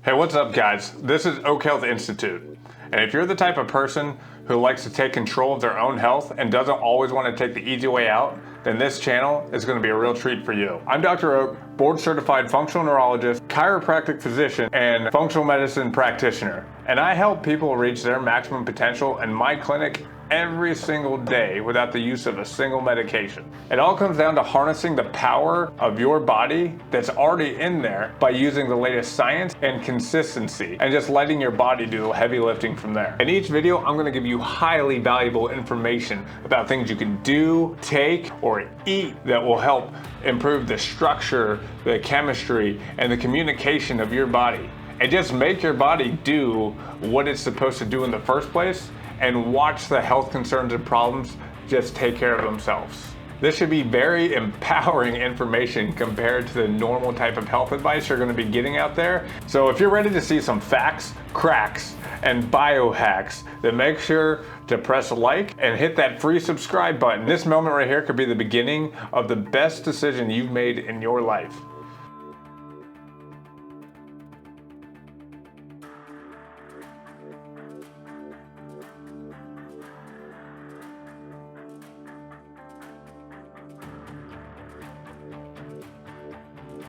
Hey, what's up, guys? This is Oak Health Institute. And if you're the type of person who likes to take control of their own health and doesn't always want to take the easy way out, then this channel is going to be a real treat for you. I'm Dr. Oak, board certified functional neurologist, chiropractic physician, and functional medicine practitioner. And I help people reach their maximum potential in my clinic every single day without the use of a single medication. It all comes down to harnessing the power of your body that's already in there by using the latest science and consistency and just letting your body do the heavy lifting from there. In each video, I'm gonna give you highly valuable information about things you can do, take, or eat that will help improve the structure, the chemistry, and the communication of your body. And just make your body do what it's supposed to do in the first place and watch the health concerns and problems just take care of themselves. This should be very empowering information compared to the normal type of health advice you're gonna be getting out there. So if you're ready to see some facts, cracks, and biohacks, then make sure to press like and hit that free subscribe button. This moment right here could be the beginning of the best decision you've made in your life.